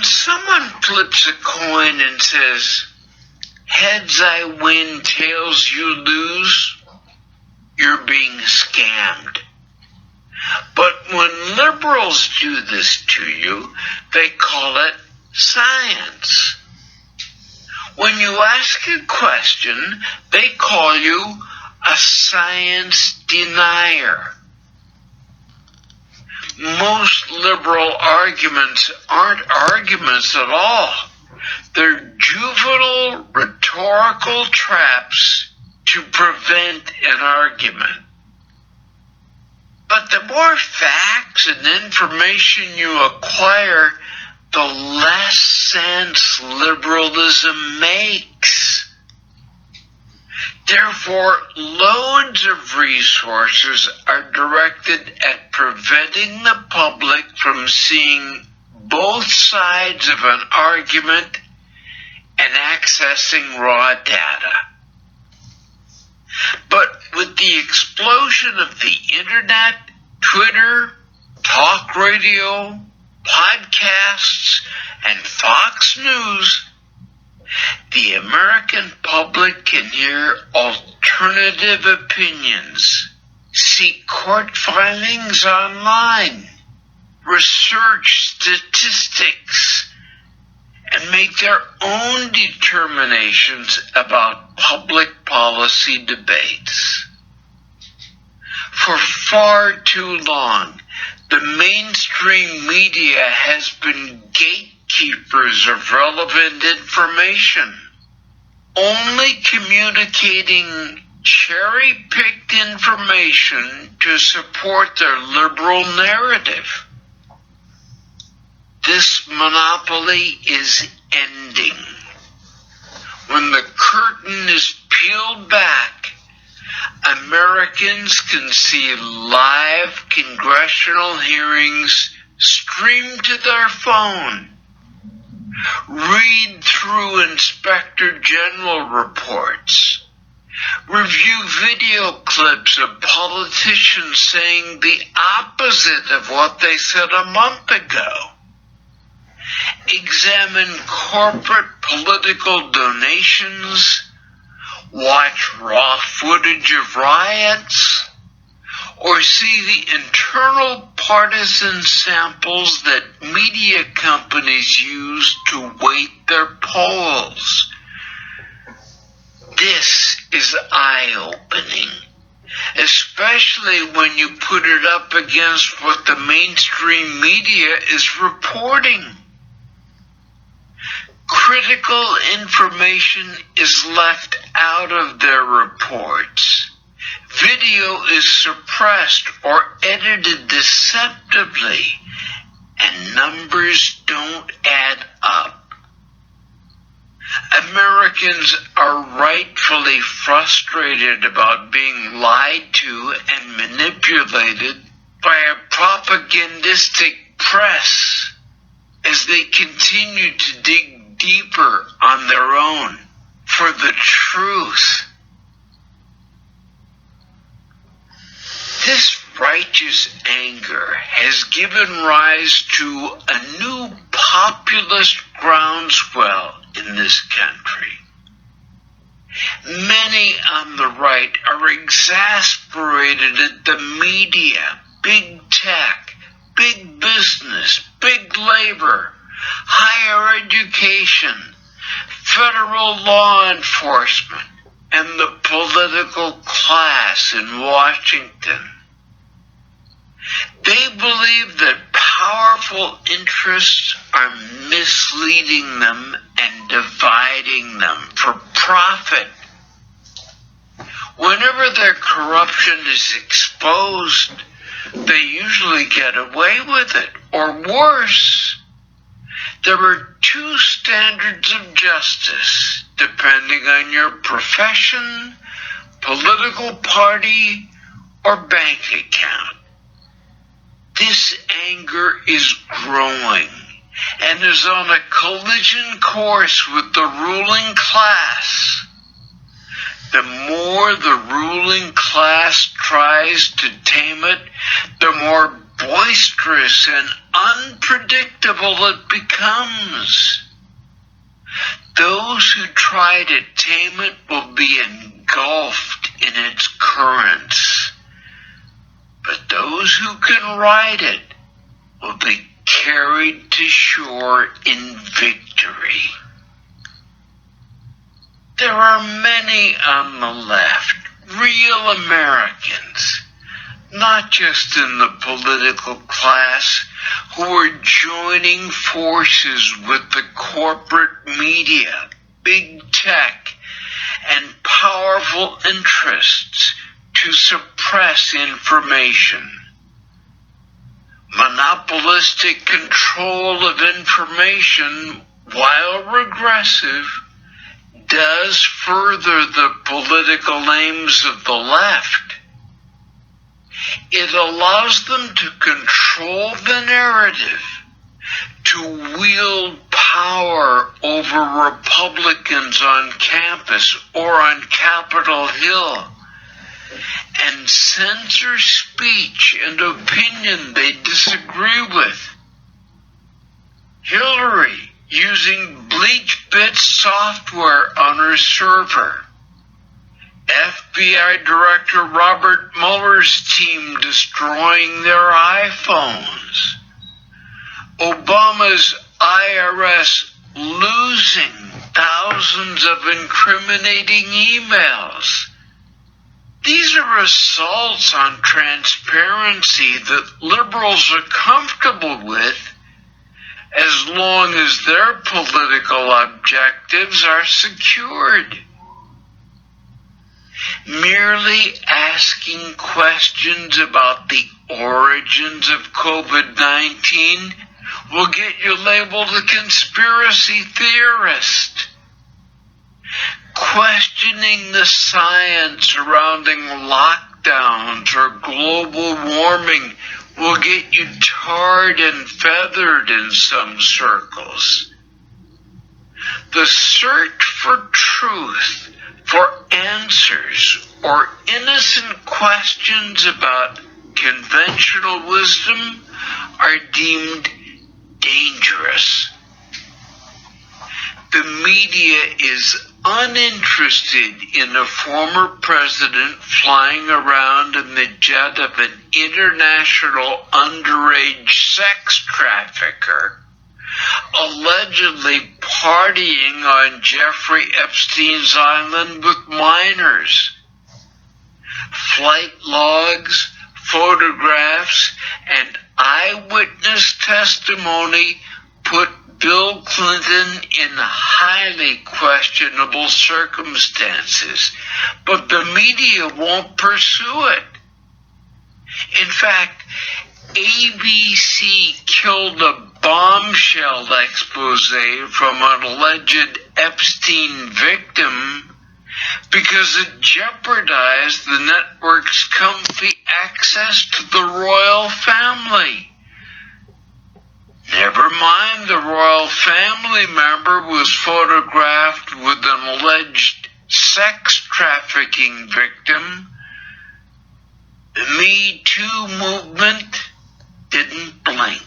when someone flips a coin and says, heads I win, tails you lose, you're being scammed. But when liberals do this to you, they call it science. When you ask a question, they call you a science denier. Most liberal arguments aren't arguments at all. They're juvenile rhetorical traps to prevent an argument. But the more facts and information you acquire, the less sense liberalism makes. Therefore, loads of resources are directed at preventing the public from seeing both sides of an argument and accessing raw data. But with the explosion of the internet, Twitter, talk radio, podcasts, and Fox News, the American public can hear alternative opinions, see court filings online, research statistics, and make their own determinations about public policy debates. For far too long, the mainstream media has been gatekeepers of relevant information, only communicating cherry-picked information to support their liberal narrative. This monopoly is ending. When the curtain is peeled back, Americans can see live congressional hearings streamed to their phone, read through Inspector General reports, review video clips of politicians saying the opposite of what they said a month ago, examine corporate political donations, watch raw footage of riots, or see the internal partisan samples that media companies use to weight their polls. This is eye-opening, especially when you put it up against what the mainstream media is reporting. Critical information is left out of their reports. Video is suppressed or edited deceptively, and numbers don't add up. Americans are rightfully frustrated about being lied to and manipulated by a propagandistic press as they continue to dig deeper on their own for the truth. This righteous anger has given rise to a new populist groundswell in this country. Many on the right are exasperated at the media, big tech, big business, big labor, higher education, federal law enforcement, and the political class in Washington. They believe that powerful interests are misleading them and dividing them for profit. Whenever their corruption is exposed, they usually get away with it, or worse. There are two standards of justice, depending on your profession, political party, or bank account. This anger is growing and is on a collision course with the ruling class. The more the ruling class tries to tame it, the more boisterous and unpredictable unpredictable it becomes. Those who try to tame it will be engulfed in its currents, but those who can ride it will be carried to shore in victory. There are many on the left, real Americans, not just in the political class, who are joining forces with the corporate media, big tech, and powerful interests to suppress information. Monopolistic control of information, while regressive, does further the political aims of the left. It allows them to control the narrative, to wield power over Republicans on campus or on Capitol Hill, and censor speech and opinion they disagree with. Hillary using BleachBit software on her server. FBI Director Robert Mueller's team destroying their iPhones. Obama's IRS losing thousands of incriminating emails. These are assaults on transparency that liberals are comfortable with, as long as their political objectives are secured. Merely asking questions about the origins of COVID-19 will get you labeled a conspiracy theorist. Questioning the science surrounding lockdowns or global warming will get you tarred and feathered in some circles. The search for truth, for answers, or innocent questions about conventional wisdom are deemed dangerous. The media is uninterested in a former president flying around in the jet of an international underage sex trafficker, allegedly partying on Jeffrey Epstein's island with minors. Flight logs, photographs, and eyewitness testimony put Bill Clinton in highly questionable circumstances, but the media won't pursue it. In fact, ABC killed a bombshell expose from an alleged Epstein victim because it jeopardized the network's comfy access to the royal family. Never mind, the royal family member was photographed with an alleged sex trafficking victim. The Me Too movement didn't blink.